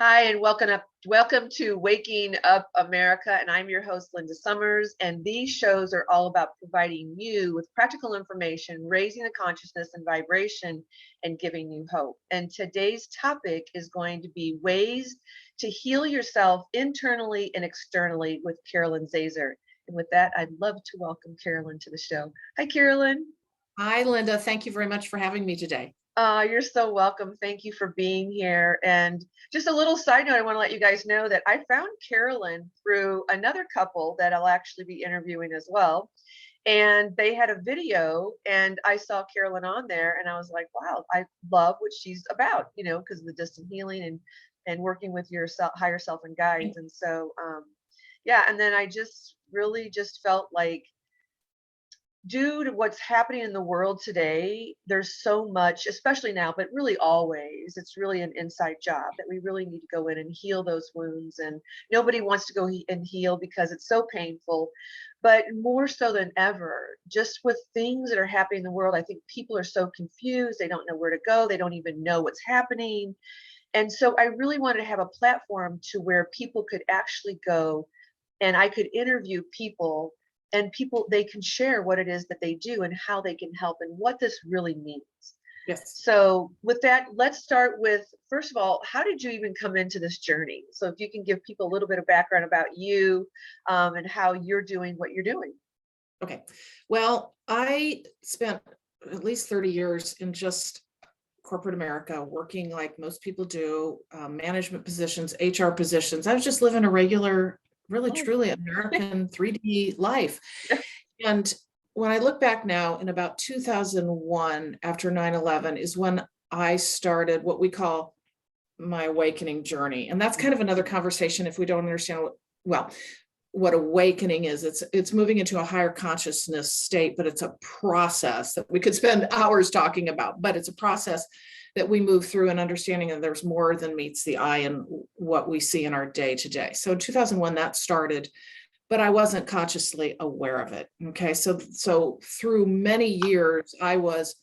Hi, and welcome to Waking Up America. And I'm your host, Linda Summers. And these shows are all about providing you with practical information, raising the consciousness and vibration, and giving you hope. And today's topic is going to be ways to heal yourself internally and externally with Carolyn Zazer. And with that, I'd love to welcome Carolyn to the show. Hi, Carolyn. Hi, Linda. Thank you very much for having me today. You're so welcome. Thank you for being here. And just a little side note, I want to let you guys know that I found Carolyn through another couple that I'll actually be interviewing as well. And they had a video and I saw Carolyn on there and I was like, wow, I love what she's about, because of the distant healing and working with your higher self and guides. And so, yeah. And then I just really just felt like, due to what's happening in the world today, there's so much, especially now, but really always, it's really an inside job that we really need to go in and heal those wounds. And nobody wants to go and heal because it's so painful. But more so than ever, just with things that are happening in the world, I think people are so confused. They don't know where to go. They don't even know what's happening. And so I really wanted to have a platform to where people could actually go and I could interview people, and people, they can share what it is that they do and how they can help and what this really means. Yes. So with that, let's start with, first of all, how did you even come into this journey? So if you can give people a little bit of background about you and how you're doing what you're doing. Okay. Well, I spent at least 30 years in just corporate America, working like most people do, management positions, HR positions. I was just living a regular, really, truly American 3D life. And when I look back now, in about 2001, after 9/11, is when I started what we call my awakening journey. And that's kind of another conversation if we don't understand what awakening is. It's moving into a higher consciousness state, but it's a process that we could spend hours talking about, but it's a process that we move through and understanding that there's more than meets the eye and what we see in our day to day. So in 2001, that started, but I wasn't consciously aware of it. Okay. So through many years, I was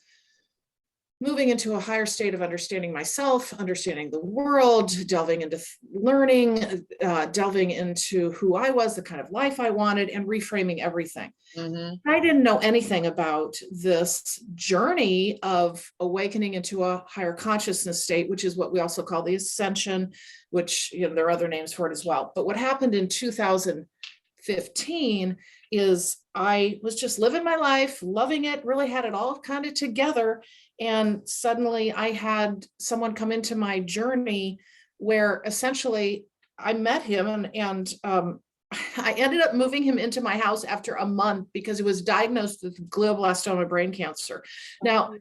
moving into a higher state of understanding myself, understanding the world, delving into learning, delving into who I was, the kind of life I wanted, and reframing everything. Mm-hmm. I didn't know anything about this journey of awakening into a higher consciousness state, which is what we also call the ascension, which there are other names for it as well. But what happened in 2015 is I was just living my life, loving it, really had it all kind of together. And suddenly I had someone come into my journey where essentially I met him and I ended up moving him into my house after a month because he was diagnosed with glioblastoma brain cancer. Now,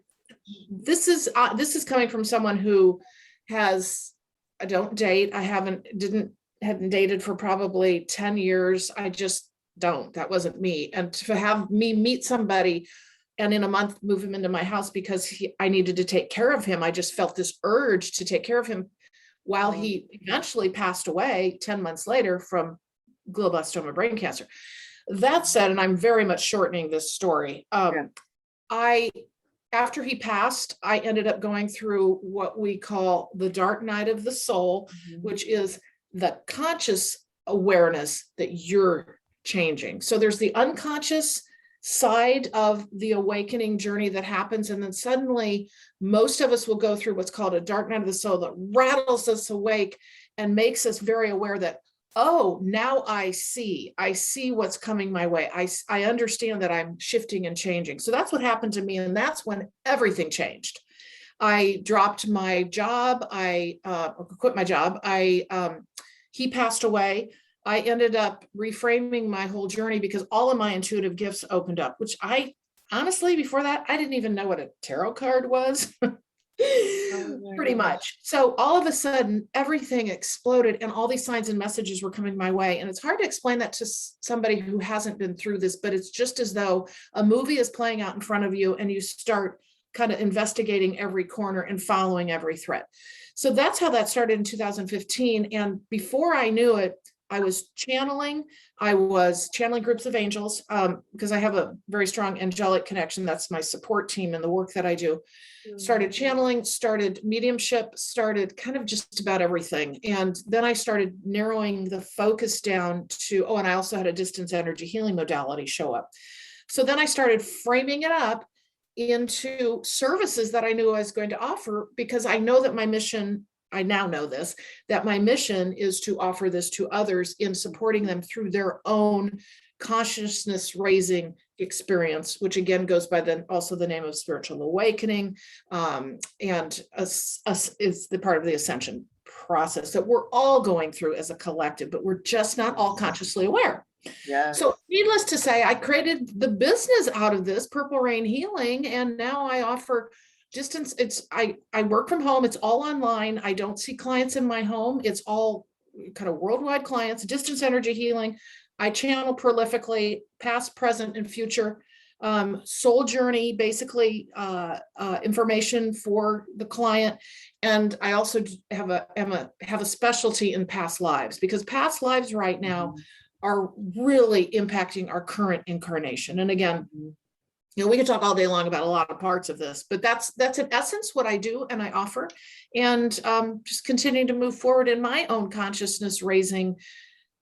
this is coming from someone who I don't date. I hadn't dated for probably 10 years. I just don't. That wasn't me. And to have me meet somebody and in a month move him into my house because I needed to take care of him. I just felt this urge to take care of him while he eventually passed away 10 months later from glioblastoma brain cancer. That said, and I'm very much shortening this story, after he passed, I ended up going through what we call the dark night of the soul, which is the conscious awareness that you're changing. So there's the unconscious side of the awakening journey that happens. And then suddenly most of us will go through what's called a dark night of the soul that rattles us awake and makes us very aware that, oh, now I see what's coming my way. I understand that I'm shifting and changing. So that's what happened to me. And that's when everything changed. I dropped my job. I quit my job. He passed away. I ended up reframing my whole journey because all of my intuitive gifts opened up, which I honestly, before that, I didn't even know what a tarot card was. Pretty much. So all of a sudden, everything exploded and all these signs and messages were coming my way. And it's hard to explain that to somebody who hasn't been through this, but it's just as though a movie is playing out in front of you and you start kind of investigating every corner and following every thread. So that's how that started in 2015. And before I knew it, I was channeling. I was channeling groups of angels because I have a very strong angelic connection. That's my support team and the work that I do. Started channeling, started mediumship, started kind of just about everything. And then I started narrowing the focus down to, oh, and I also had a distance energy healing modality show up. So then I started framing it up into services that I knew I was going to offer, because I know that my mission, I now know this, that my mission is to offer this to others in supporting them through their own consciousness raising experience, which again goes by then also the name of spiritual awakening, and is the part of the ascension process that we're all going through as a collective, but we're just not all consciously aware. Yes. So needless to say, I created the business out of this, Purple Rain Healing, and now I offer distance. I work from home. It's all online. I don't see clients in my home. It's all kind of worldwide clients, distance energy healing. I channel prolifically, past, present, and future. Soul journey, basically information for the client. And I also have a specialty in past lives, because past lives right now are really impacting our current incarnation. And again, we can talk all day long about a lot of parts of this, but that's in essence what I do and I offer, and just continuing to move forward in my own consciousness raising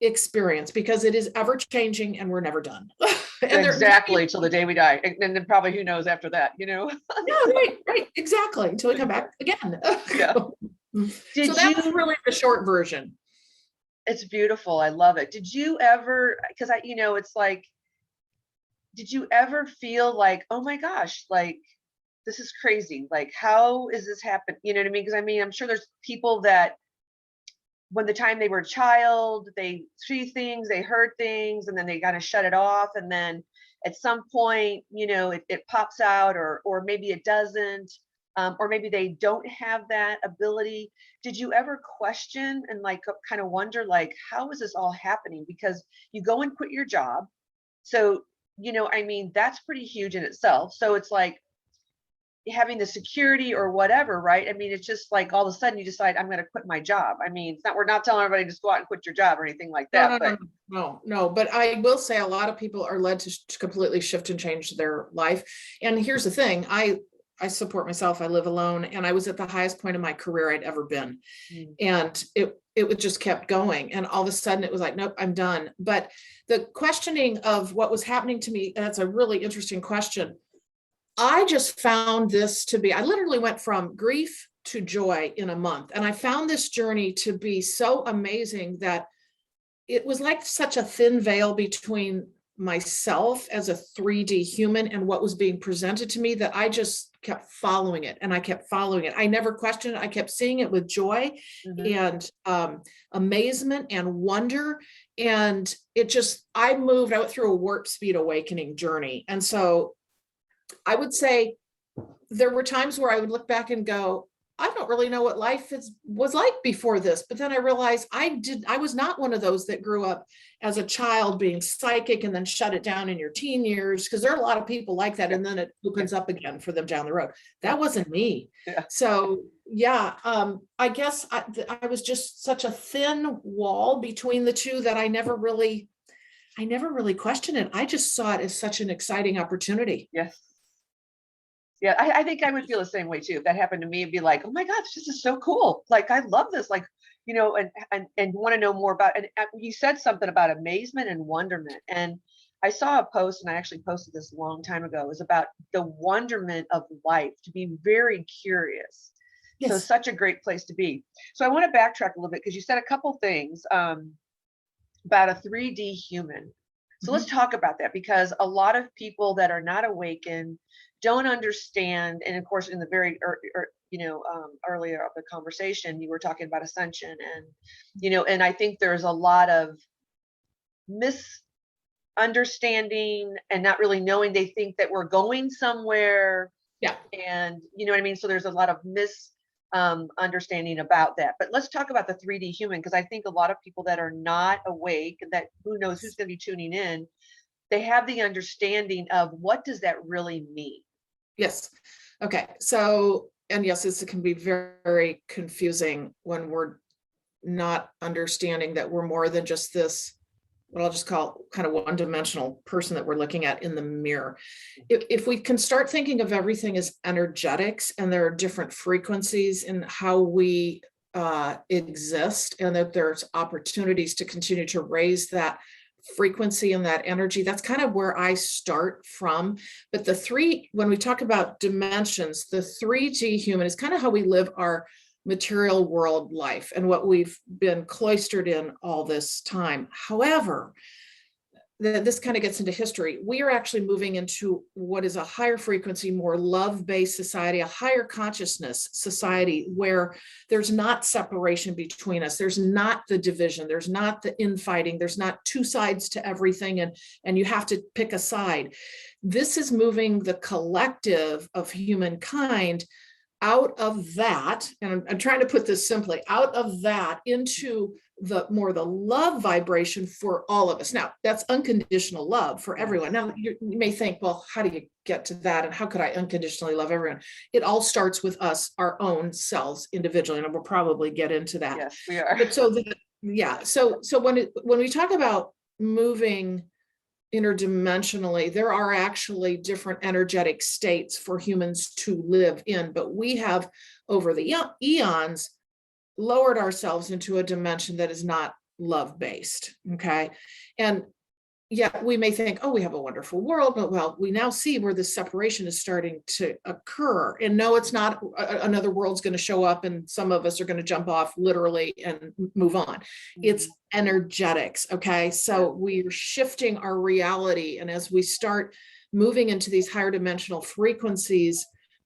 experience, because it is ever changing and we're never done. And exactly, till the day we die, and then probably who knows after that, Yeah, right, exactly, until we come back again. Yeah. So that's really the short version. It's beautiful. I love it. Did you ever, because it's like, did you ever feel like, oh my gosh, like this is crazy, like how is this happening? You know what I mean? Because I'm sure there's people that when the time they were a child, they see things, they heard things, and then they kind of shut it off, and then at some point, it pops out, or maybe it doesn't, or maybe they don't have that ability. Did you ever question and like kind of wonder, like, how is this all happening? Because you go and quit your job, so that's pretty huge in itself. So it's like having the security or whatever, right? It's just like all of a sudden you decide, I'm going to quit my job. We're not telling everybody just go out and quit your job or anything like that. No. But I will say a lot of people are led to completely shift and change their life. And here's the thing, I support myself. I live alone, and I was at the highest point of my career I'd ever been. And it just kept going. And all of a sudden it was like, nope, I'm done. But the questioning of what was happening to me, that's a really interesting question. I just found this to be, I literally went from grief to joy in a month. And I found this journey to be so amazing that it was like such a thin veil between myself as a 3D human and what was being presented to me, that I just kept following it, and I kept following it. I never questioned it. I kept seeing it with joy and amazement and wonder. And I went through a warp speed awakening journey. And so I would say there were times where I would look back and go, I don't really know what life was like before this. But then I realized I was not one of those that grew up as a child being psychic and then shut it down in your teen years, because there are a lot of people like that. And then it opens up again for them down the road. That wasn't me. So I guess I was just such a thin wall between the two that I never really questioned it. I just saw it as such an exciting opportunity. Yes. Yeah, I think I would feel the same way too. If that happened to me, it'd be like, oh my God, this is so cool. Like, I love this. Like, and want to know more about, and you said something about amazement and wonderment. And I saw a post, and I actually posted this a long time ago. It was about the wonderment of life, to be very curious. Yes. So such a great place to be. So I want to backtrack a little bit, because you said a couple things about a 3D human. So let's talk about that, because a lot of people that are not awakened don't understand. And of course, in the very earlier of the conversation, you were talking about ascension, and and I think there's a lot of misunderstanding and not really knowing. They think that we're going somewhere, and so there's a lot of misunderstanding about that. But let's talk about the 3D human, because I think a lot of people that are not awake, that who knows who's going to be tuning in, they have the understanding of what does that really mean. Yes. Okay. So, and yes, this can be very, very confusing when we're not understanding that we're more than just this, what I'll just call kind of one-dimensional person that we're looking at in the mirror. If we can start thinking of everything as energetics, and there are different frequencies in how we exist, and that there's opportunities to continue to raise that frequency and that energy, that's kind of where I start from. But when we talk about dimensions, the 3D human is kind of how we live our material world life and what we've been cloistered in all this time. However, this kind of gets into history. We are actually moving into what is a higher frequency, more love-based society, a higher consciousness society, where there's not separation between us. There's not the division. There's not the infighting. There's not two sides to everything, and you have to pick a side. This is moving the collective of humankind out of that, and I'm trying to put this simply, out of that into the love vibration for all of us. Now, that's unconditional love for everyone. Now, you may think, well, how do you get to that? And how could I unconditionally love everyone? It all starts with us, our own selves individually, and we'll probably get into that. Yes, we are. But so when we talk about moving interdimensionally, there are actually different energetic states for humans to live in, but we have over the eons lowered ourselves into a dimension that is not love-based. Okay. And yeah, we may think, oh, we have a wonderful world, but well, we now see where this separation is starting to occur. And no, it's not another world's going to show up and some of us are going to jump off literally and move on. It's energetics. Okay. So we're shifting our reality. And as we start moving into these higher dimensional frequencies,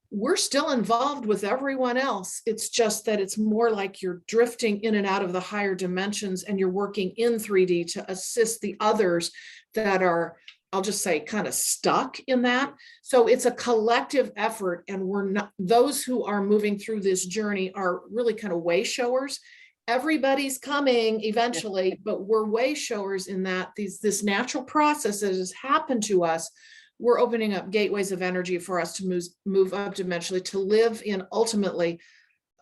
we're still involved with everyone else. It's just that it's more like you're drifting in and out of the higher dimensions, and you're working in 3D to assist the others that are, I'll just say, kind of stuck in that. So it's a collective effort, and we're not, those who are moving through this journey are really kind of way showers. Everybody's coming eventually, but we're way showers in that this natural process that has happened to us. We're opening up gateways of energy for us to move up dimensionally, to live in ultimately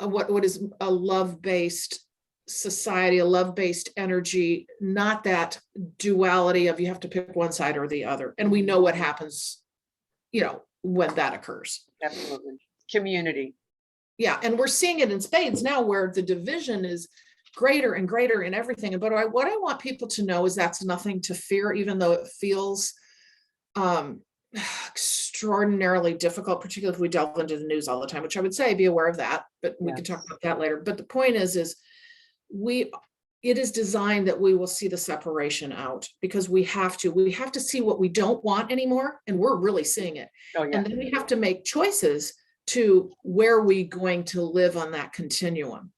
what is a love-based society, a love-based energy, not that duality of you have to pick one side or the other. And we know what happens, when that occurs. Absolutely. Community. Yeah. And we're seeing it in spades now, where the division is greater and greater in everything. But what I want people to know is that's nothing to fear, even though it feels extraordinarily difficult, particularly if we delve into the news all the time, which I would say be aware of that, but we can talk about that later. But the point is it is designed that we will see the separation out, because we have to see what we don't want anymore. And we're really seeing it. Oh, yeah. And then we have to make choices to where we're going to live on that continuum.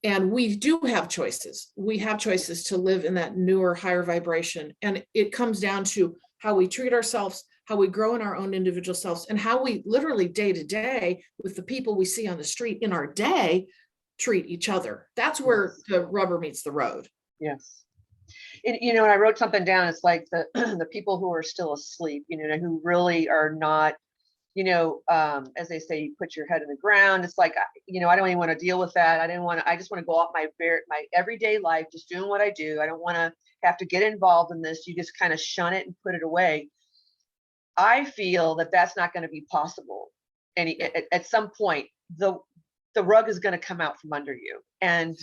And we do have choices. We have choices to live in that newer, higher vibration. And it comes down to how we treat ourselves, how we grow in our own individual selves, and how we literally day to day with the people we see on the street in our day treat each other. That's where the rubber meets the road. Yes. And I wrote something down. It's like the people who are still asleep, who really are not, as they say, you put your head in the ground. It's like, I don't even want to deal with that. I just want to go off my everyday life, just doing what I do. I don't want to have to get involved in this. You just kind of shun it and put it away. I feel that that's not going to be possible. And at some point, the rug is going to come out from under you, and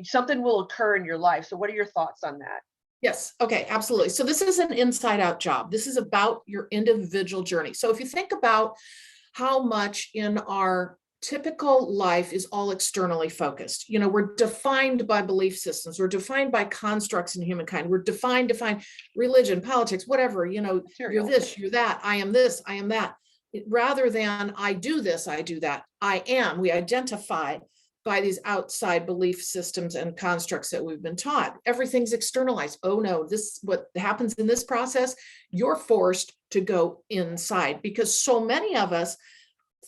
something will occur in your life. So what are your thoughts on that? Yes. Okay. Absolutely. So this is an inside out job. This is about your individual journey. So if you think about how much in our typical life is all externally focused, we're defined by belief systems. We're defined by constructs in humankind. We're defined religion, politics, whatever, you're this, you're that, I am this, I am that, rather than I do this, I do that, I am. We identify by these outside belief systems and constructs that we've been taught. Everything's externalized. Oh no, this, what happens in this process, you're forced to go inside, because so many of us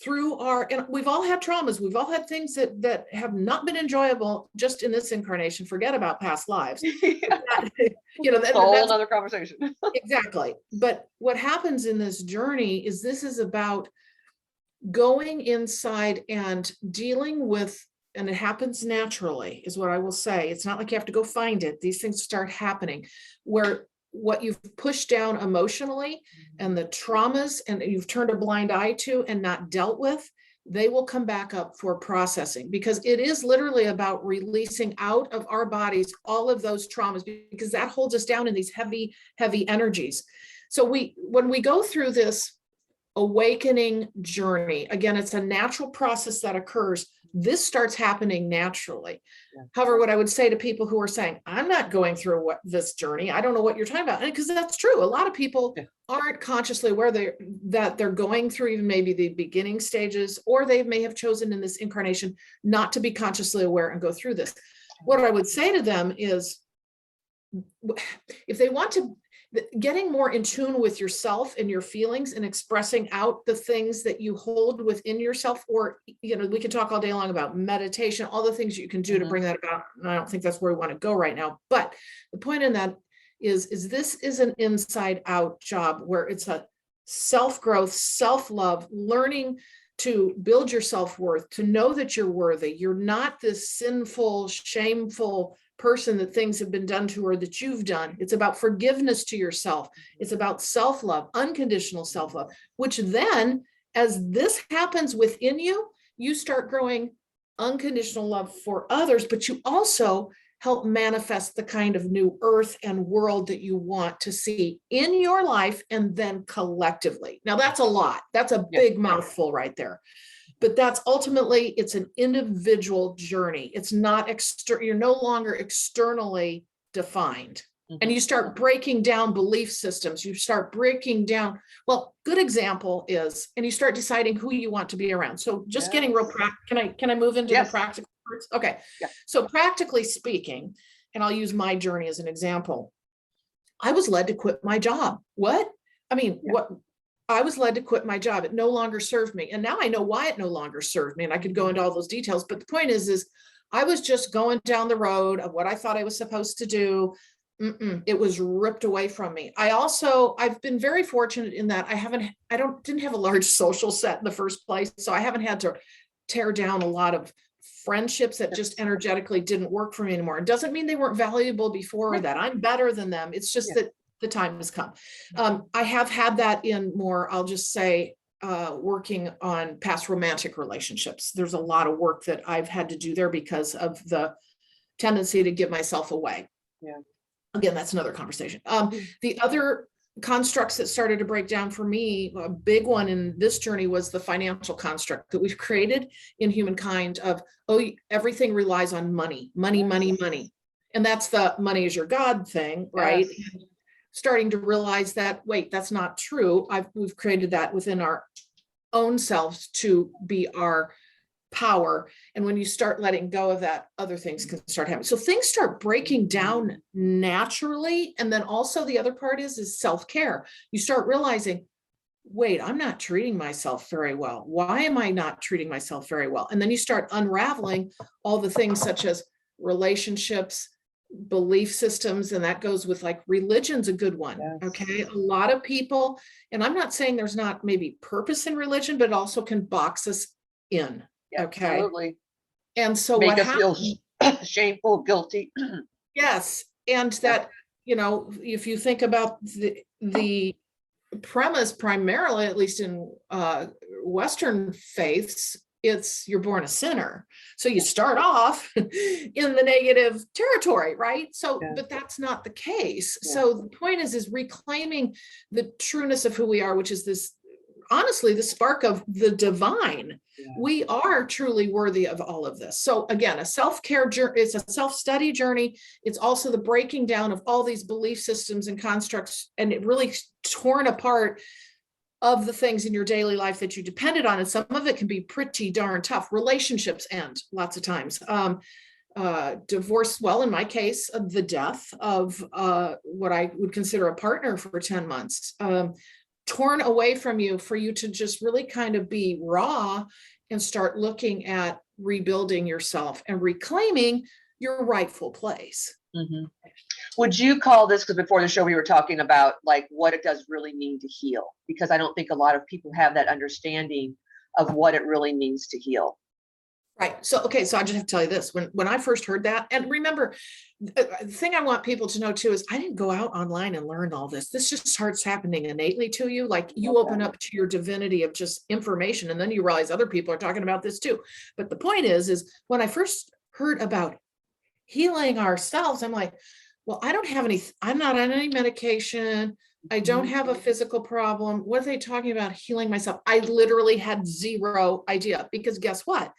and we've all had traumas. We've all had things that have not been enjoyable just in this incarnation. Forget about past lives. That's a whole other conversation. Exactly. But what happens in this journey is this is about going inside and dealing with and it happens naturally, is what I will say. It's not like you have to go find it. These things start happening where what you've pushed down emotionally and the traumas and you've turned a blind eye to and not dealt with, they will come back up for processing, because it is literally about releasing out of our bodies all of those traumas, because that holds us down in these heavy, heavy energies. So when we go through this awakening journey, again, it's a natural process that occurs. This starts happening naturally. Yeah. However, what I would say to people who are saying, I'm not going through this journey, I don't know what you're talking about. And because that's true. A lot of people aren't consciously aware that they're going through even maybe the beginning stages, or they may have chosen in this incarnation not to be consciously aware and go through this. What I would say to them is, if they want to, getting more in tune with yourself and your feelings and expressing out the things that you hold within yourself, or, we can talk all day long about meditation, all the things you can do to bring that about. And I don't think that's where we want to go right now. But the point in that is this is an inside out job where it's a self-growth, self-love, learning to build your self-worth, to know that you're worthy. You're not this sinful, shameful person that things have been done to or that you've done. It's about forgiveness to yourself. It's about self-love, unconditional self-love, which then, as this happens within you, you start growing unconditional love for others, but you also help manifest the kind of new earth and world that you want to see in your life and then collectively. Now that's a lot. That's a big mouthful right there. But that's ultimately, it's an individual journey. It's not you're no longer externally defined. And you start breaking down belief systems. You start breaking down, well, good example is, and you start deciding who you want to be around. So just getting real can I move into the practical parts? Okay. Yeah. So practically speaking, and I'll use my journey as an example, I was led to quit my job. What? I mean, what? I was led to quit my job. It no longer served me. And now I know why it no longer served me. And I could go into all those details. But the point is I was just going down the road of what I thought I was supposed to do. It was ripped away from me. I've been very fortunate in that didn't have a large social set in the first place. So I haven't had to tear down a lot of friendships that just energetically didn't work for me anymore. It doesn't mean they weren't valuable before or that I'm better than them. It's just that the time has come. I have had that in more, I'll just say, working on past romantic relationships. There's a lot of work that I've had to do there because of the tendency to give myself away. Yeah. Again, that's another conversation. The other constructs that started to break down for me, a big one in this journey was the financial construct that we've created in humankind of, everything relies on money. And that's the money is your God thing, right? Yes. Starting to realize that, wait, that's not true. We've created that within our own selves to be our power. And when you start letting go of that, other things can start happening. So things start breaking down naturally. And then also the other part is self-care. You start realizing, wait, I'm not treating myself very well. Why am I not treating myself very well? And then you start unraveling all the things such as relationships, belief systems, and that goes with like religion's a good one. Yes. Okay. A lot of people, and I'm not saying there's not maybe purpose in religion, but it also can box us in. Yeah, okay. Absolutely. And so make us feel shameful, guilty. Yes. And that, if you think about the premise primarily, at least in Western faiths, it's you're born a sinner. So you start off in the negative territory, right? So, but that's not the case. Yeah. So the point is reclaiming the trueness of who we are, which is this, honestly, the spark of the divine. Yeah. We are truly worthy of all of this. So again, a self-care journey, it's a self-study journey. It's also the breaking down of all these belief systems and constructs, and it really torn apart of the things in your daily life that you depended on. And some of it can be pretty darn tough. Relationships end lots of times. Divorce, well, in my case, the death of what I would consider a partner for 10 months, torn away from you for you to just really kind of be raw and start looking at rebuilding yourself and reclaiming your rightful place. Mm-hmm. Would you call this, because before the show we were talking about like what it does really mean to heal, because I don't think a lot of people have that understanding of what it really means to heal. Right. So, okay. So I just have to tell you this, when I first heard that, and remember, the thing I want people to know too is I didn't go out online and learn all this. This just starts happening innately to you. Like you Love open that. up to your divinity of just information, and then you realize other people are talking about this too. But the point is when I first heard about healing ourselves, I'm like, well, I don't have any, I'm not on any medication. I don't Mhm. have a physical problem. What are they talking about healing myself? I literally had zero idea, because guess what?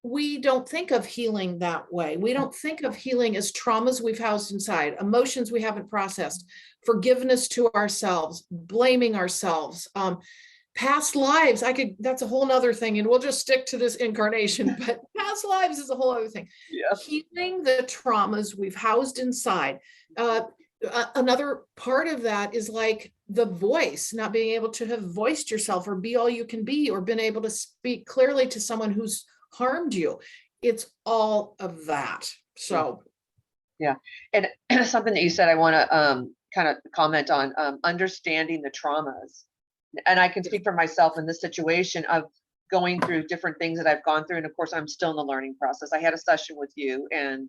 We don't think of healing that way. We don't think of healing as traumas we've housed inside, emotions we haven't processed, forgiveness to ourselves, blaming ourselves, past lives. That's a whole nother thing, and we'll just stick to this incarnation, but past lives is a whole other thing. Yeah. Healing the traumas we've housed inside. Another part of that is like the voice, not being able to have voiced yourself or be all you can be, or been able to speak clearly to someone who's harmed you. It's all of that. So Yeah. And something that you said, I want to kind of comment on understanding the traumas. And I can speak for myself in this situation of going through different things that I've gone through. And of course, I'm still in the learning process. I had a session with you and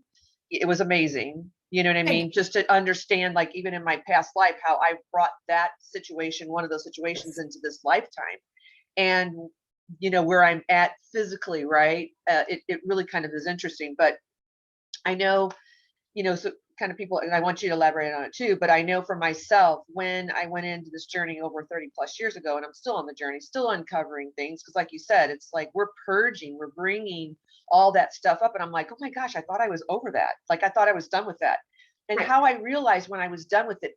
it was amazing. You know what I and mean? Just to understand, like, even in my past life, how I brought that situation, one of those situations, into this lifetime. And, where I'm at physically, right? It really kind of is interesting. But I know, so kind of people, and I want you to elaborate on it too, but I know for myself, when I went into this journey over 30 plus years ago, and I'm still on the journey, still uncovering things, because like you said, it's like we're purging, we're bringing all that stuff up. And I'm like, oh my gosh, I thought I was over that. Like I thought I was done with that. And right. how I realized when I was done with it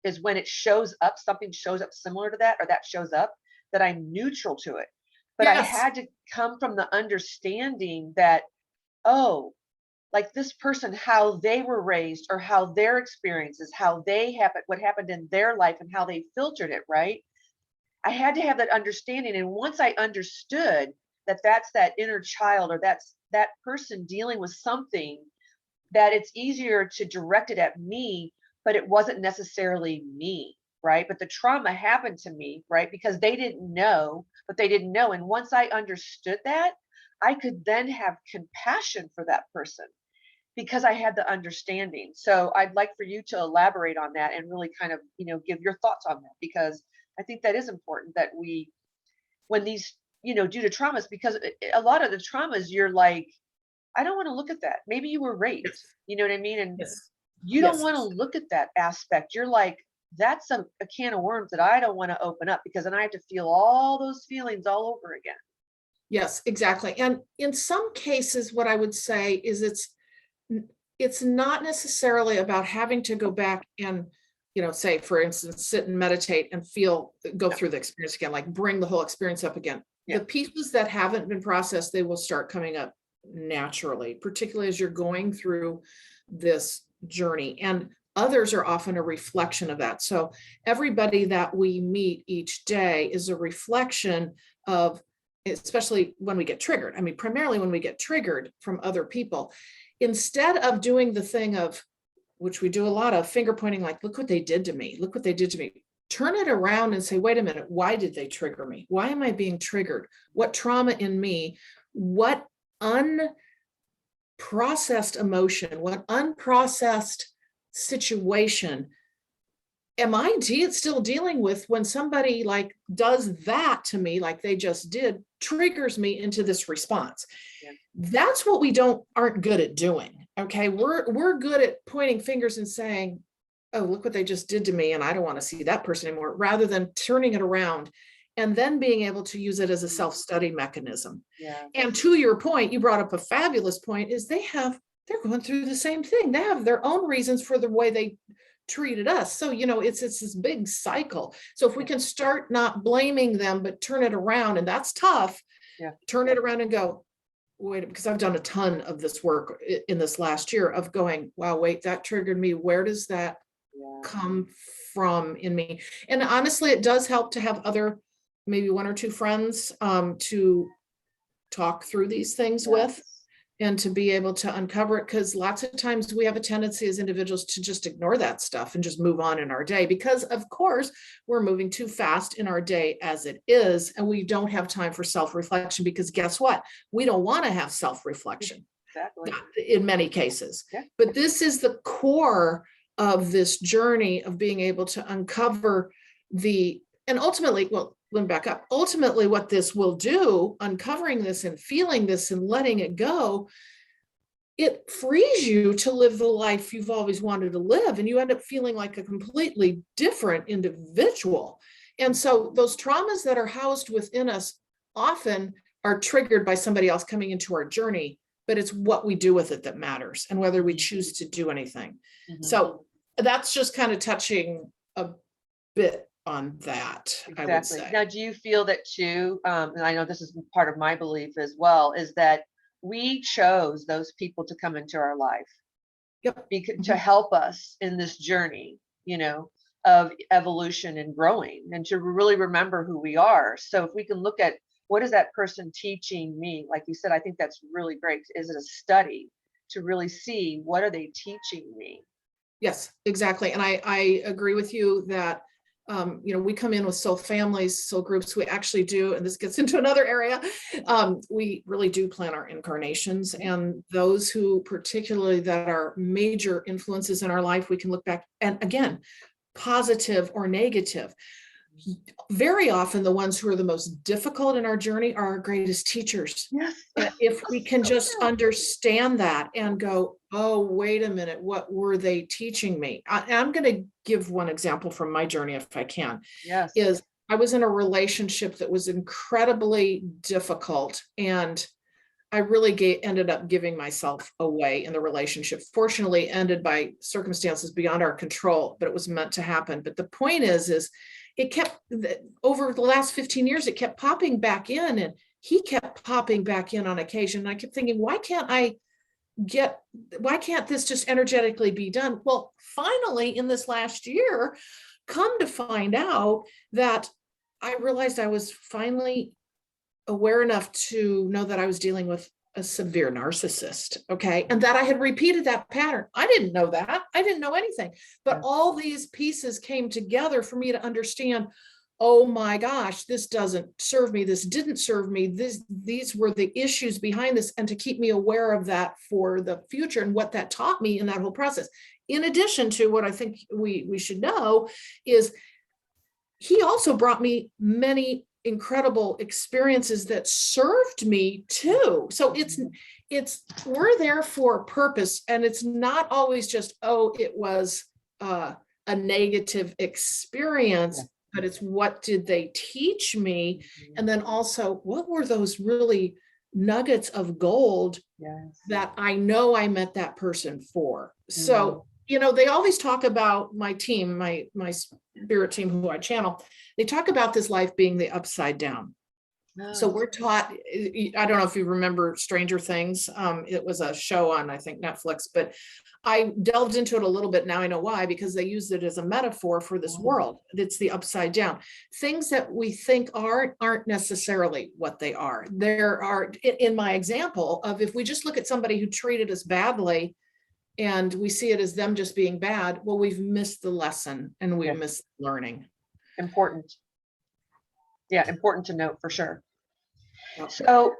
is when it shows up, something shows up similar to that, or that shows up, that I'm neutral to it. But I Yes. had to come from the understanding that, oh, like this person, how they were raised, or how their experiences, how they happened, what happened in their life, and how they filtered it, right? I had to have that understanding. And once I understood that that's that inner child, or that's that person dealing with something, that it's easier to direct it at me, but it wasn't necessarily me, right? But the trauma happened to me, right? Because they didn't know, but they didn't know. And once I understood that, I could then have compassion for that person because I had the understanding. So I'd like for you to elaborate on that and really kind of, give your thoughts on that, because I think that is important that we, when these, due to traumas, because a lot of the traumas, you're like, I don't want to look at that. Maybe you were raped, Yes. you know what I mean? And Yes. you don't Yes. want to look at that aspect. You're like, that's a can of worms that I don't want to open up, because then I have to feel all those feelings all over again. Yes, exactly. And in some cases, what I would say is it's not necessarily about having to go back and, say, for instance, sit and meditate and go Yeah. through the experience again, like bring the whole experience up again. Yeah. The pieces that haven't been processed, they will start coming up naturally, particularly as you're going through this journey. And others are often a reflection of that. So everybody that we meet each day is a reflection of, especially when we get triggered. I mean, primarily when we get triggered from other people, instead of doing the thing of, which we do a lot of, finger pointing, like, look what they did to me, look what they did to me. Turn it around and say, wait a minute, why did they trigger me? Why am I being triggered? What trauma in me? What unprocessed emotion? What unprocessed situation am I still dealing with when somebody like does that to me, like they just did, triggers me into this response? Yeah. That's what we aren't good at doing. Okay. We're good at pointing fingers and saying, oh, look what they just did to me, and I don't want to see that person anymore, rather than turning it around and then being able to use it as a self-study mechanism. Yeah. And to your point, you brought up a fabulous point, is they're going through the same thing. They have their own reasons for the way they treated us. So, it's this big cycle. So if we can start not blaming them, but turn it around, and that's tough, Yeah. turn it around and go, wait, because I've done a ton of this work in this last year of going, wow, wait, that triggered me. Where does that Yeah. come from in me? And honestly, it does help to have other, maybe one or two friends to talk through these things with. Yes. and to be able to uncover it, because lots of times we have a tendency as individuals to just ignore that stuff and just move on in our day, because of course we're moving too fast in our day as it is, and we don't have time for self-reflection, because guess what? We don't want to have self-reflection. Exactly. In many cases. Yeah. But this is the core of this journey of being able to uncover and ultimately, well, let me back up. Ultimately, what this will do, uncovering this and feeling this and letting it go, it frees you to live the life you've always wanted to live. And you end up feeling like a completely different individual. And so those traumas that are housed within us often are triggered by somebody else coming into our journey, but it's what we do with it that matters, and whether we choose to do anything. So that's just kind of touching a bit on that, I would Exactly. say. Now, do you feel that too? And I know this is part of my belief as well, is that we chose those people to come into our life Yep. to help us in this journey, you know, of evolution and growing, and to really remember who we are. So if we can look at what is that person teaching me, like you said, I think that's really great. Is it a study to really see what are they teaching me? Yes, exactly. And I agree with you that, we come in with soul families, soul groups. We actually do, and this gets into another area. We really do plan our incarnations, and those who particularly that are major influences in our life, we can look back, and again, positive or negative. Very often the ones who are the most difficult in our journey are our greatest teachers. Yes. If we can just understand that and go, oh, wait a minute, what were they teaching me? I'm going to give one example from my journey, if I can. Yes. Is I was in a relationship that was incredibly difficult, and I really ended up giving myself away in the relationship. Fortunately, ended by circumstances beyond our control, but it was meant to happen. But the point is it kept, over the last 15 years, it kept popping back in, and he kept popping back in on occasion. And I kept thinking, why can't this just energetically be done? Well, finally, in this last year, come to find out that I realized I was finally aware enough to know that I was dealing with a severe narcissist, okay? And that I had repeated that pattern. I didn't know that. I didn't know anything. But all these pieces came together for me to understand, oh my gosh, this doesn't serve me. This didn't serve me. These were the issues behind this, and to keep me aware of that for the future and what that taught me in that whole process. In addition to what I think we should know is he also brought me many incredible experiences that served me too. So we're there for a purpose, and it's not always just, oh, it was a negative experience, but it's what did they teach me? And then also, what were those really nuggets of gold that I know I met that person for? So, they always talk about my team, my spirit team who I channel. They talk about this life being the upside down. So we're taught, I don't know if you remember Stranger Things. It was a show on, I think, Netflix, but I delved into it a little bit. Now I know why, because they used it as a metaphor for this world. It's the upside down. Things that we think aren't necessarily what they are. There are, in my example of, if we just look at somebody who treated us badly and we see it as them just being bad, well, we've missed the lesson and we've missed learning. Important. Yeah, important to note for sure. So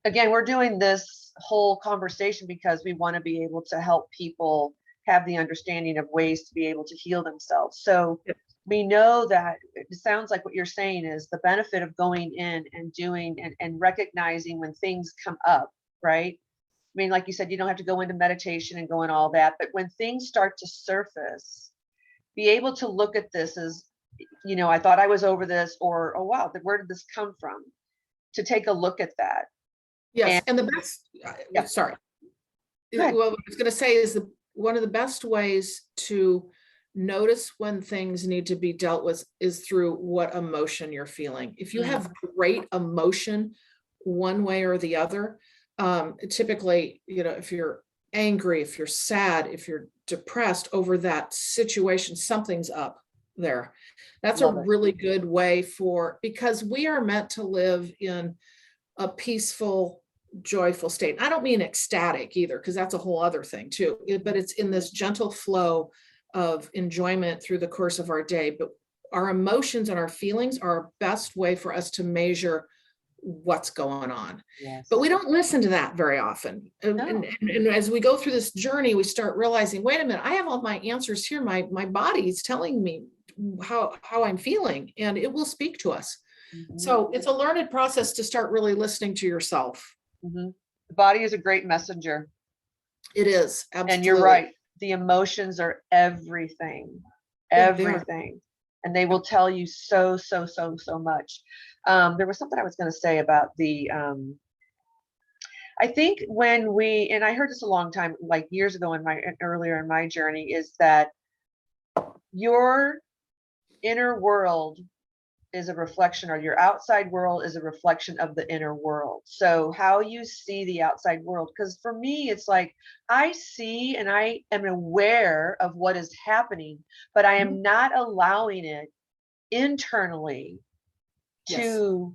again, we're doing this whole conversation because we want to be able to help people have the understanding of ways to be able to heal themselves. So we know that it sounds like what you're saying is the benefit of going in and doing and recognizing when things come up, right? I mean, like you said, you don't have to go into meditation and go in all that, but when things start to surface, be able to look at this as, I thought I was over this, or, oh, wow, where did this come from? To take a look at that. Yes. And the best, sorry. What I was going to say is one of the best ways to notice when things need to be dealt with is through what emotion you're feeling. If you have great emotion one way or the other, typically, if you're angry, if you're sad, if you're depressed over that situation, something's up there. That's a really good way because we are meant to live in a peaceful, joyful state. I don't mean ecstatic either, because that's a whole other thing too, but it's in this gentle flow of enjoyment through the course of our day. But our emotions and our feelings are our best way for us to measure what's going on. Yes. But we don't listen to that very often. And as we go through this journey, we start realizing, wait a minute, I have all my answers here. My body is telling me how I'm feeling, and it will speak to us. So it's a learned process to start really listening to yourself. The body is a great messenger. It is, absolutely. And you're right. The emotions are everything, everything. And they will tell you so much. There was something I was going to say about the, I think when we, and I heard this a long time, like years ago earlier in my journey, is that your inner world is a reflection, or your outside world is a reflection of the inner world. So how you see the outside world, because for me, it's like I see and I am aware of what is happening, but I am not allowing it internally to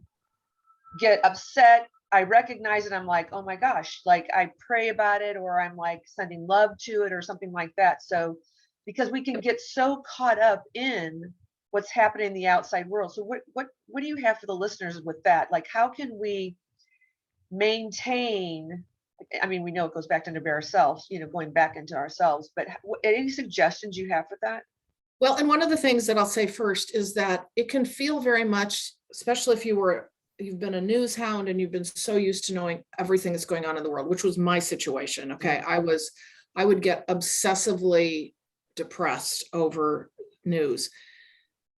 get upset. I recognize it. I'm like, oh my gosh, like I pray about it, or I'm like sending love to it or something like that. So because we can get so caught up in what's happening in the outside world. So what do you have for the listeners with that? Like, how can we maintain, I mean, we know it goes back into ourselves, going back into ourselves, but any suggestions you have for that? Well, and one of the things that I'll say first is that it can feel very much, especially if you've been a news hound and you've been so used to knowing everything that's going on in the world, which was my situation. Okay. I would get obsessively depressed over news.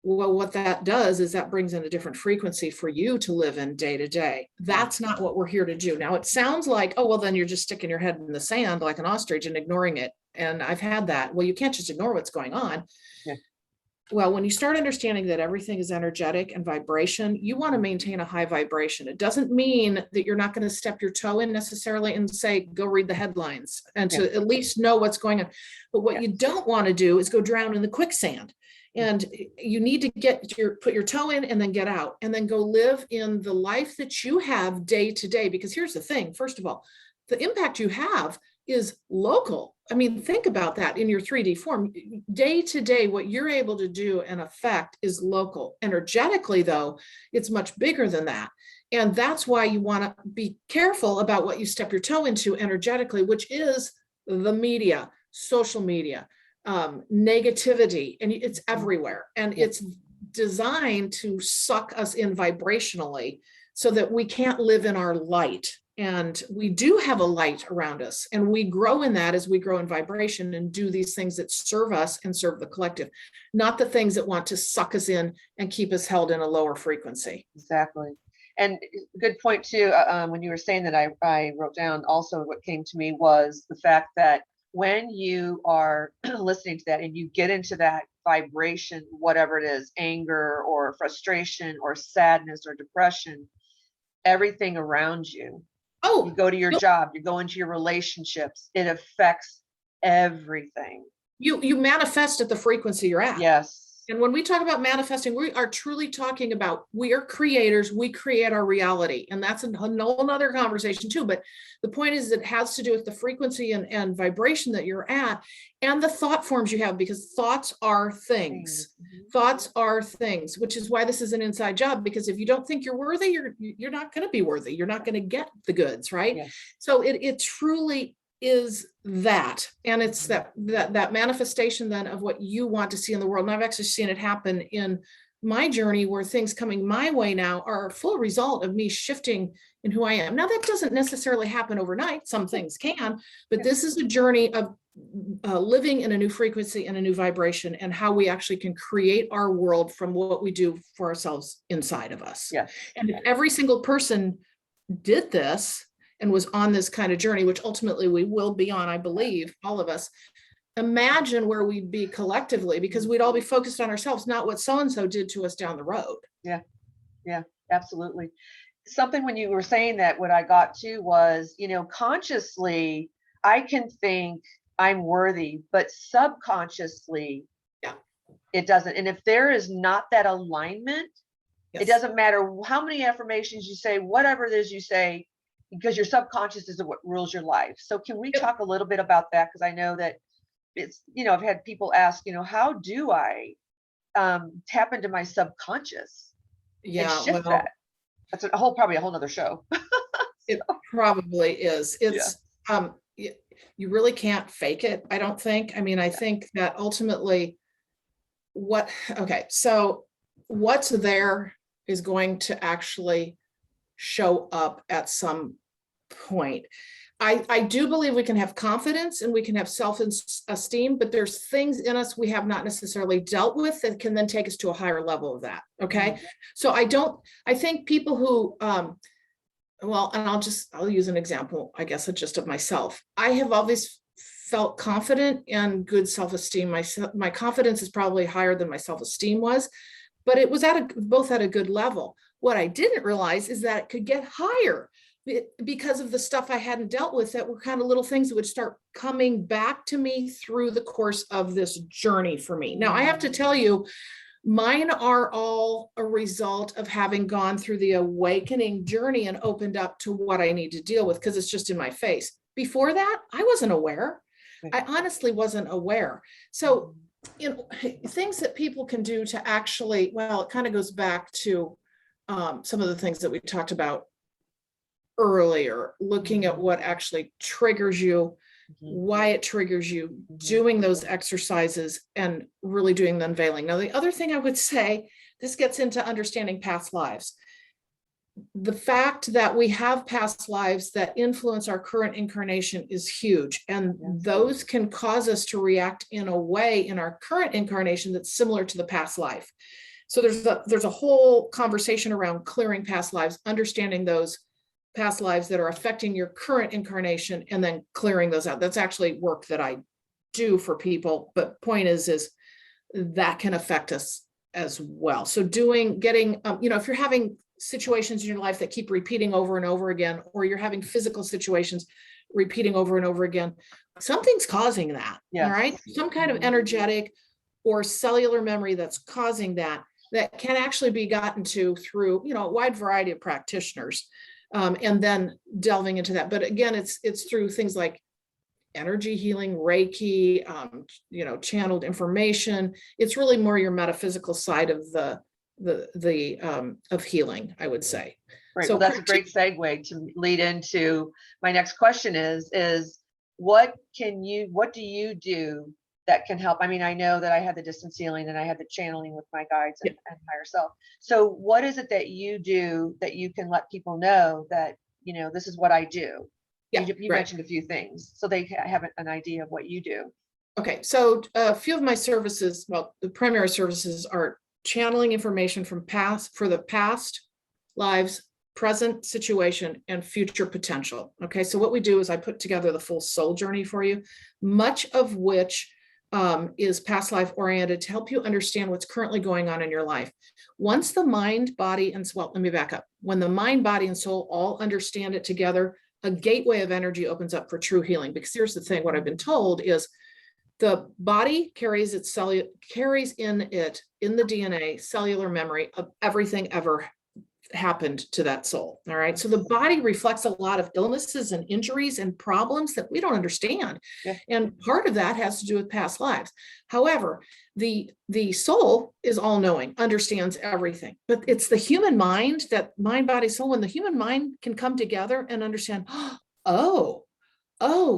Well, what that does is that brings in a different frequency for you to live in day to day. That's not what we're here to do. Now, it sounds like, oh, well, then you're just sticking your head in the sand like an ostrich and ignoring it. And I've had that. Well, you can't just ignore what's going on. Yeah. Well, when you start understanding that everything is energetic and vibration, you want to maintain a high vibration. It doesn't mean that you're not going to step your toe in necessarily and say, go read the headlines and to at least know what's going on. But what you don't want to do is go drown in the quicksand. And you need to put your toe in and then get out and then go live in the life that you have day to day. Because here's the thing, first of all, the impact you have is local. I mean, think about that in your 3D form. Day to day, what you're able to do and affect is local. Energetically, though, it's much bigger than that. And that's why you want to be careful about what you step your toe into energetically, which is the media, social media, negativity, and it's everywhere. And it's designed to suck us in vibrationally so that we can't live in our light. And we do have a light around us, and we grow in that as we grow in vibration and do these things that serve us and serve the collective, not the things that want to suck us in and keep us held in a lower frequency. Exactly. And good point too. When you were saying that, I wrote down also what came to me was the fact that when you are listening to that and you get into that vibration, whatever it is, anger or frustration or sadness or depression, everything around you, you go to your job, you go into your relationships, it affects everything. You manifest at the frequency you're at. Yes. And when we talk about manifesting, we are truly talking about, we are creators, we create our reality. And that's a whole nother conversation too. But the point is, it has to do with the frequency and vibration that you're at and the thought forms you have, because thoughts are things. Thoughts are things, which is why this is an inside job, because if you don't think you're worthy, you're not going to be worthy. You're not going to get the goods, right? Yes. So it truly is that. And it's that manifestation then of what you want to see in the world. And I've actually seen it happen in my journey, where things coming my way now are a full result of me shifting in who I am. Now, that doesn't necessarily happen overnight. Some things can, but this is a journey of living in a new frequency and a new vibration, and how we actually can create our world from what we do for ourselves inside of us. Yeah. And if every single person did this and was on this kind of journey, which ultimately we will be on, I believe, all of us, imagine where we'd be collectively, because we'd all be focused on ourselves, not what so-and-so did to us down the road. Yeah, absolutely. Something when you were saying that, what I got to was, consciously, I can think I'm worthy, but subconsciously, it doesn't. And if there is not that alignment, it doesn't matter how many affirmations you say, whatever it is you say, because your subconscious is what rules your life. So can we Yep. talk a little bit about that? Because I know that it's, I've had people ask, how do I tap into my subconscious and Yeah, shift that? well, That's probably a whole nother show. it probably is. Yeah. You really can't fake it, I don't think. I mean, I think that ultimately okay, so what's there is going to actually show up at some point. I do believe we can have confidence and we can have self-esteem, but there's things in us we have not necessarily dealt with that can then take us to a higher level of that. Okay. So I think people who, well, and I'll use an example, I guess, just of myself. I have always felt confident and good self-esteem. My confidence is probably higher than my self-esteem was, but it was both at a good level. What I didn't realize is that it could get higher because of the stuff I hadn't dealt with, that were kind of little things that would start coming back to me through the course of this journey for me. Now, I have to tell you, mine are all a result of having gone through the awakening journey and opened up to what I need to deal with, because it's just in my face. Before that, I wasn't aware. I honestly wasn't aware. So, things that people can do to actually, well, it kind of goes back to some of the things that we talked about earlier, looking at what actually triggers you, why it triggers you, doing those exercises and really doing the unveiling. Now, the other thing I would say, this gets into understanding past lives. The fact that we have past lives that influence our current incarnation is huge. And those can cause us to react in a way in our current incarnation that's similar to the past life. So there's a whole conversation around clearing past lives, understanding those past lives that are affecting your current incarnation, and then clearing those out. That's actually work that I do for people. But point is that can affect us as well. So getting, if you're having situations in your life that keep repeating over and over again, or you're having physical situations repeating over and over again, something's causing that. All right. Some kind of energetic or cellular memory that's causing that can actually be gotten to through, a wide variety of practitioners. And then delving into that. But again, it's through things like energy healing, Reiki, channeled information. It's really more your metaphysical side of of healing, I would say. Right. So well, that's a great segue to lead into my next question is what do you do that can help? I mean, I know that I had the distance healing and I had the channeling with my guides and higher self. So what is it that you do that you can let people know that, this is what I do? You mentioned a few things, so they have an idea of what you do. Okay. So a few of my services, well, the primary services are channeling information for the past lives, present situation, and future potential. Okay. So what we do is I put together the full soul journey for you, much of which is past life oriented to help you understand what's currently going on in your life. Once the mind, body, and let me back up. When the mind, body, and soul all understand it together, a gateway of energy opens up for true healing. Because here's the thing, what I've been told is the body carries in the DNA cellular memory of everything ever happened to that soul. All right. So the body reflects a lot of illnesses and injuries and problems that we don't understand. And part of that has to do with past lives. However, the soul is all knowing, understands everything, but it's the human mind, that mind, body, soul, when the human mind can come together and understand,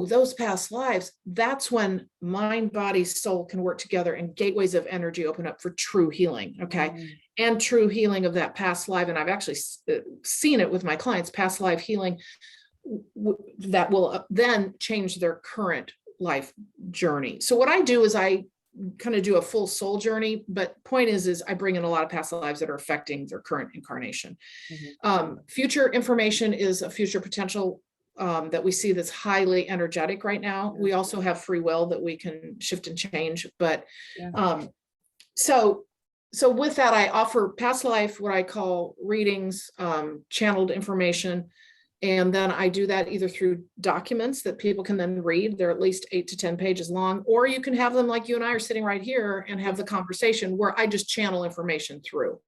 those past lives, that's when mind, body, soul can work together and gateways of energy open up for true healing. Okay. And true healing of that past life. And I've actually seen it with my clients, past life healing that will then change their current life journey. So what I do is I kind of do a full soul journey, but point is I bring in a lot of past lives that are affecting their current incarnation. Future information is a future potential that we see that's highly energetic right now. We also have free will that we can shift and change. But so with that, I offer past life, what I call readings, channeled information. And then I do that either through documents that people can then read. They're at least 8 to 10 pages long, or you can have them like you and I are sitting right here and have the conversation where I just channel information through.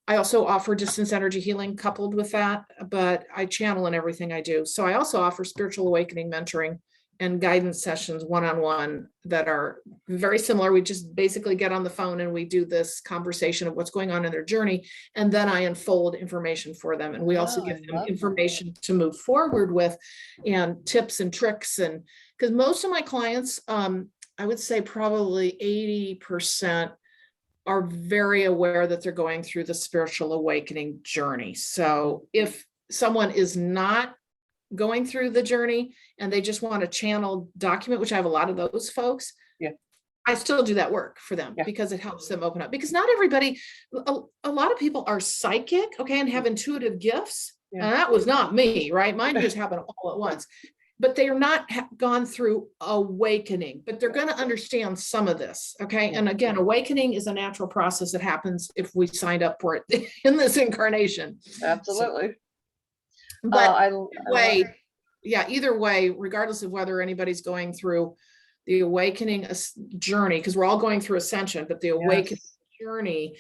I also offer distance energy healing coupled with that, but I channel in everything I do. So I also offer spiritual awakening mentoring and guidance sessions one-on-one that are very similar. We just basically get on the phone and we do this conversation of what's going on in their journey. And then I unfold information for them. And we also Oh, give I them love that. information to move forward with, and tips and tricks. And because most of my clients, I would say probably 80% are very aware that they're going through the spiritual awakening journey. So if someone is not going through the journey and they just want a channel document, which I have a lot of those folks, Yeah. I still do that work for them because it helps them open up. Because not everybody, a lot of people are psychic, okay, and have intuitive gifts. Yeah. And that was not me, right? Mine just happened all at once. But they're not gone through awakening, but they're going to understand some of this. Okay. And again, awakening is a natural process that happens if we signed up for it in this incarnation. Absolutely. So, but either way, regardless of whether anybody's going through the awakening journey, because we're all going through ascension, but the awakening journey,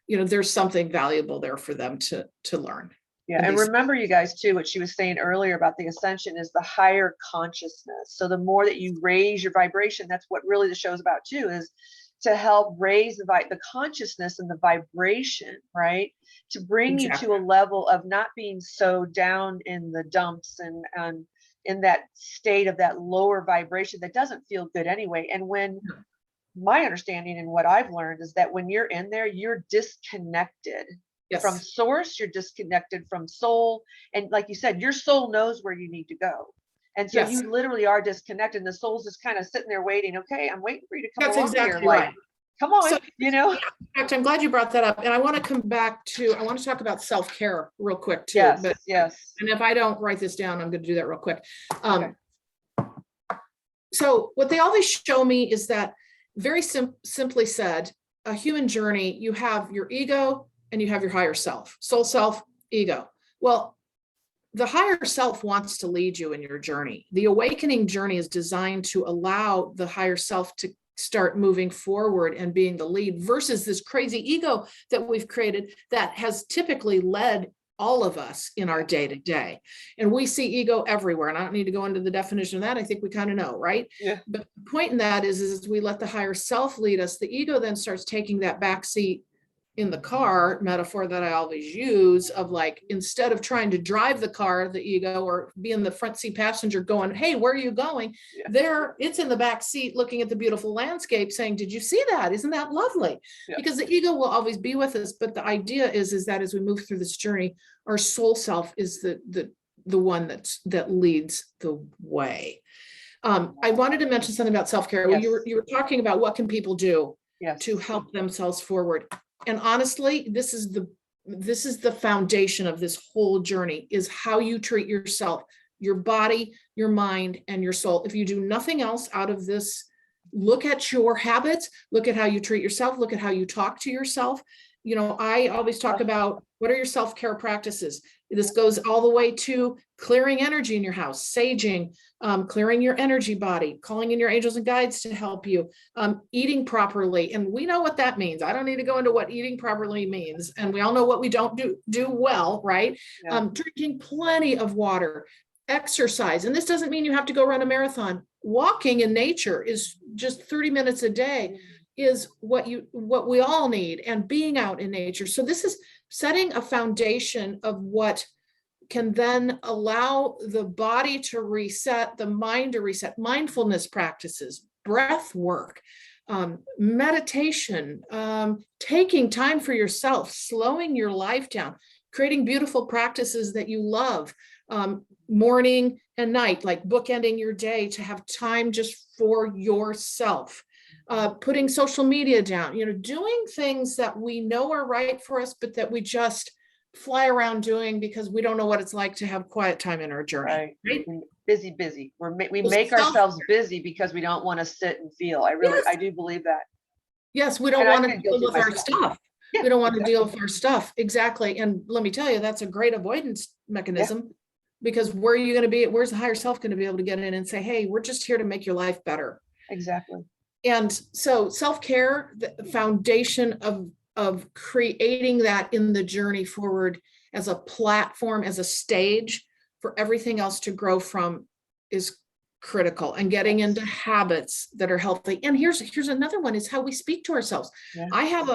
there's something valuable there for them to learn. Yeah, and remember, you guys, too, what she was saying earlier about the ascension is the higher consciousness. So the more that you raise your vibration, that's what really the show's about, too, is to help raise the consciousness and the vibration, right? To bring you to a level of not being so down in the dumps and in that state of that lower vibration that doesn't feel good anyway. And when my understanding and what I've learned is that when you're in there, you're disconnected. From source, you're disconnected from soul. And like you said, your soul knows where you need to go. And so you literally are disconnected. And the soul's just kind of sitting there waiting. Okay, I'm waiting for you to come along here. Like, come on, In fact, I'm glad you brought that up. And I want to come back to, I want to talk about self-care real quick too. Yes. And if I don't write this down, I'm going to do that real quick. So what they always show me is that, very simply said, a human journey, you have your ego, and you have your higher self, soul self, ego. Well, the higher self wants to lead you in your journey. The awakening journey is designed to allow the higher self to start moving forward and being the lead versus this crazy ego that we've created that has typically led all of us in our day-to-day. And we see ego everywhere. And I don't need to go into the definition of that. I think we kind of know, right? Yeah. But the point in that is we let the higher self lead us. The ego then starts taking that back seat in the car metaphor that I always use of like, instead of trying to drive the car, the ego, or be in the front seat passenger going, hey, where are you going? It's in the back seat looking at the beautiful landscape saying, did you see that? Isn't that lovely? Because the ego will always be with us. But the idea is that as we move through this journey, our soul self is the one that leads the way. I wanted to mention something about self-care. Well, you were talking about what can people do to help themselves forward. And honestly, this is the foundation of this whole journey, is how you treat yourself, your body, your mind, and your soul. If you do nothing else out of this, look at your habits, look at how you treat yourself, look at how you talk to yourself. I always talk about, what are your self-care practices? This goes all the way to clearing energy in your house, saging, clearing your energy body, calling in your angels and guides to help you, eating properly. And we know what that means. I don't need to go into what eating properly means. And we all know what we don't do well, right? Drinking plenty of water, exercise. And this doesn't mean you have to go run a marathon. Walking in nature is just 30 minutes a day is what we all need, and being out in nature. So this is setting a foundation of what can then allow the body to reset, the mind to reset, mindfulness practices, breath work, meditation, taking time for yourself, slowing your life down, creating beautiful practices that you love, morning and night, like bookending your day to have time just for yourself. Putting social media down, doing things that we know are right for us, but that we just fly around doing because we don't know what it's like to have quiet time in our journey. Right? Busy. We make ourselves busy because we don't want to sit and feel. I do believe that. Yes, we don't want to deal with our stuff. We don't want to deal with our stuff. Exactly. And let me tell you, that's a great avoidance mechanism, because where are you going to be? Where's the higher self going to be able to get in and say, hey, we're just here to make your life better? Exactly. And so self-care, the foundation of creating that in the journey forward as a platform, as a stage for everything else to grow from is critical, and getting into habits that are healthy. And here's another one, is how we speak to ourselves. Yeah. I have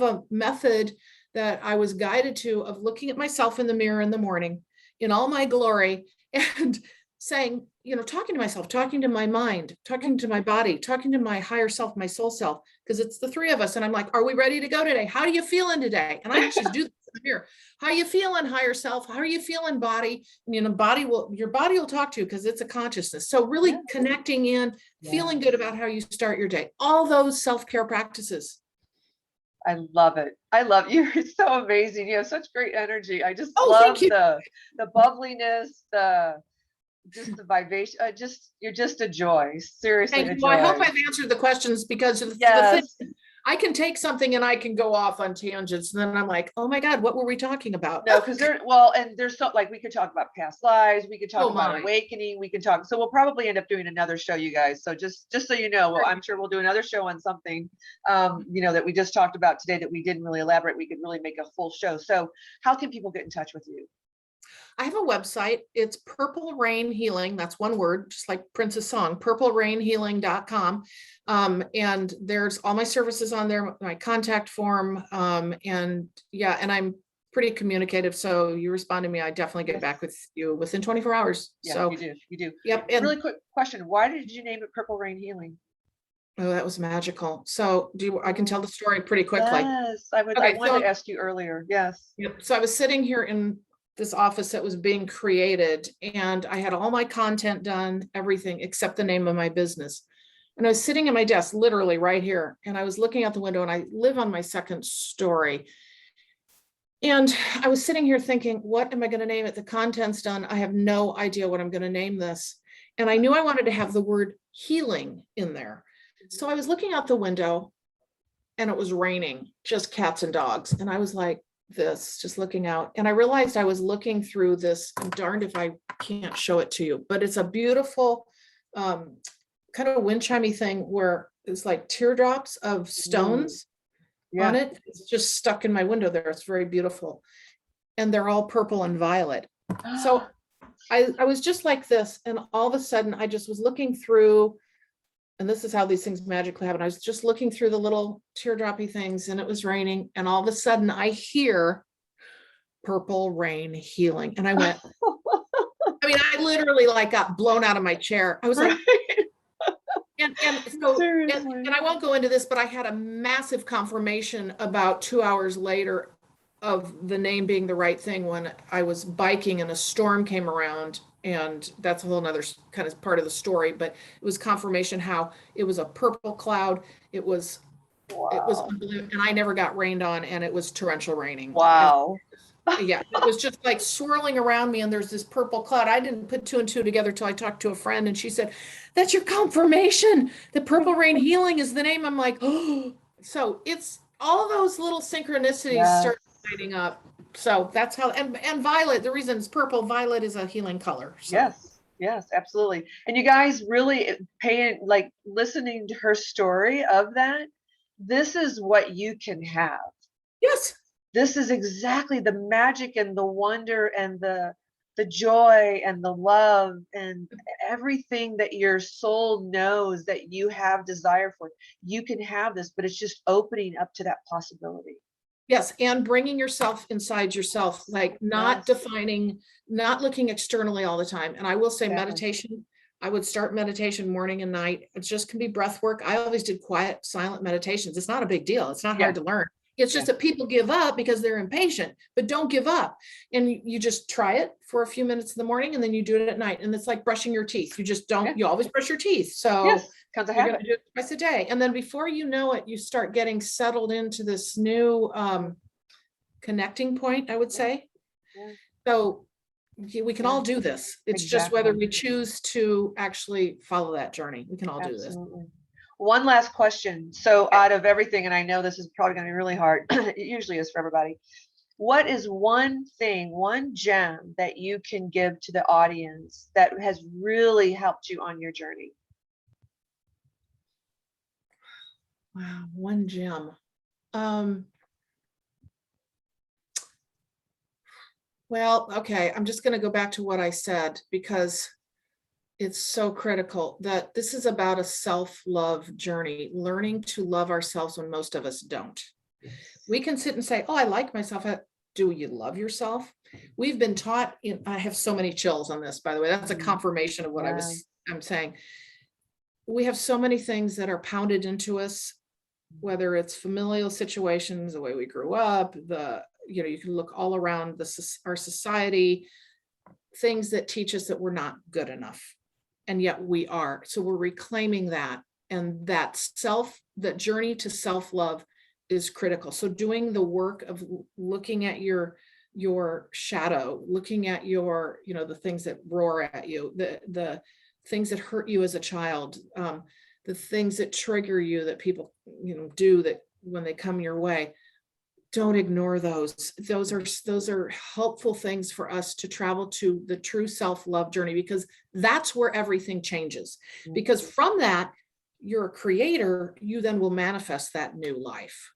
a method that I was guided to of looking at myself in the mirror in the morning in all my glory and saying, talking to myself, talking to my mind, talking to my body, talking to my higher self, my soul self, because it's the three of us. And I'm like, are we ready to go today? How are you feeling today? And I actually do this here. How are you feeling, higher self? How are you feeling, body? And your body will talk to you, because it's a consciousness. So really connecting in, feeling good about how you start your day, all those self-care practices. I love it. I love you. You're so amazing. You have such great energy. I just Thank love you. the bubbliness, just the vibration. You're just a joy. Seriously, a joy. Well, I hope I've answered the questions, because the thing, I can take something and I can go off on tangents, and then I'm like, oh my God, what were we talking about? No, because there's so, like, we could talk about past lives, we could talk about awakening, we can talk. So we'll probably end up doing another show, you guys. So just so you know, well, I'm sure we'll do another show on something, that we just talked about today that we didn't really elaborate. We could really make a full show. So how can people get in touch with you? I have a website. It's Purple Rain Healing. That's one word, just like Prince's song, purplerainhealing.com. And there's all my services on there, my contact form. And I'm pretty communicative. So you respond to me, I definitely get back with you within 24 hours. Yeah, so you do. Yep. And really quick question. Why did you name it Purple Rain Healing? Oh, that was magical. So I can tell the story pretty quickly. Yes, I wanted to ask you earlier. Yes. Yep. So I was sitting here in this office that was being created, and I had all my content done, everything except the name of my business. And I was sitting at my desk, literally right here, and I was looking out the window, and I live on my second story. And I was sitting here thinking, what am I going to name it? The content's done. I have no idea what I'm going to name this. And I knew I wanted to have the word healing in there. So I was looking out the window, and it was raining, just cats and dogs. And I was like, just looking out, and I realized I was looking through this. I'm darned if I can't show it to you, but it's a beautiful kind of wind chimey thing where it's like teardrops of stones on it. It's just stuck in my window there. It's very beautiful, and they're all purple and violet. So I was just like this, and all of a sudden I just was looking through. And this is how these things magically happen. I was just looking through the little teardroppy things, and it was raining. And all of a sudden I hear Purple Rain Healing. And I went, I literally got blown out of my chair. I was like, and I won't go into this, but I had a massive confirmation about 2 hours later of the name being the right thing when I was biking and a storm came around. And that's a whole nother kind of part of the story, but it was confirmation how it was a purple cloud. It was unbelievable. And I never got rained on, and it was torrential raining. Wow. It was just like swirling around me, and there's this purple cloud. I didn't put two and two together till I talked to a friend, and she said, that's your confirmation. The Purple Rain Healing is the name. I'm like, oh, so it's all those little synchronicities start lighting up. So that's how, and violet, the reason it's purple, violet is a healing color. So. Yes, absolutely. And you guys really listening to her story of that. This is what you can have. Yes. This is exactly the magic and the wonder and the joy and the love and everything that your soul knows that you have desire for. You can have this, but it's just opening up to that possibility. Yes, and bringing yourself inside yourself, like not defining, not looking externally all the time. And I will say meditation, I would start meditation morning and night. It just can be breath work. I always did quiet, silent meditations. It's not a big deal. It's not hard to learn. It's just that people give up because they're impatient, but don't give up. And you just try it for a few minutes in the morning, and then you do it at night. And it's like brushing your teeth. You just don't, you always brush your teeth. So you're going to do it twice a day. And then before you know it, you start getting settled into this new connecting point, I would say. So we can all do this. It's just whether we choose to actually follow that journey. We can all do this. One last question. So out of everything, and I know this is probably going to be really hard, it usually is for everybody. What is one thing, one gem that you can give to the audience that has really helped you on your journey? Wow, one gem. Well, okay, I'm just going to go back to what I said because it's so critical that this is about a self-love journey, learning to love ourselves when most of us don't. We can sit and say, "Oh, I like myself." Do you love yourself? We've been taught I have so many chills on this, by the way. That's a confirmation of what Yeah. I'm saying. We have so many things that are pounded into us, whether it's familial situations, the way we grew up, you can look all around our society, things that teach us that we're not good enough. And yet we are. So we're reclaiming that. And that journey to self-love is critical. So doing the work of looking at your shadow, looking at the things that roar at you, the things that hurt you as a child, the things that trigger you that people, do that when they come your way. Don't ignore those. Those are helpful things for us to travel to the true self-love journey, because that's where everything changes. Because from that, you're a creator, you then will manifest that new life.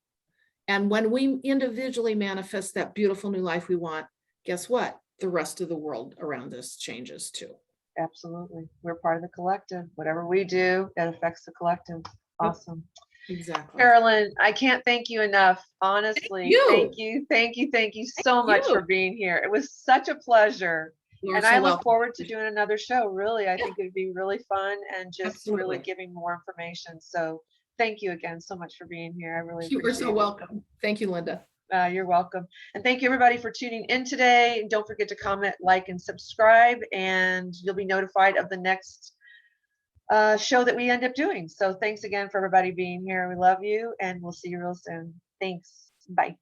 And when we individually manifest that beautiful new life we want, guess what? The rest of the world around us changes too. Absolutely. We're part of the collective. Whatever we do, that affects the collective. Awesome. Exactly. Carolyn, I can't thank you enough. Honestly, thank you so much for being here. It was such a pleasure. You're And so I look welcome. forward to doing another show. Really, I think it'd be really fun and just really Absolutely. giving more information. So thank you again so much for being here. I really You are appreciate so it. welcome. Thank you, Linda. You're welcome. And thank you everybody for tuning in today. And don't forget to comment, like, and subscribe, and you'll be notified of the next show that we end up doing. So thanks again for everybody being here. We love you, and we'll see you real soon. Thanks. Bye.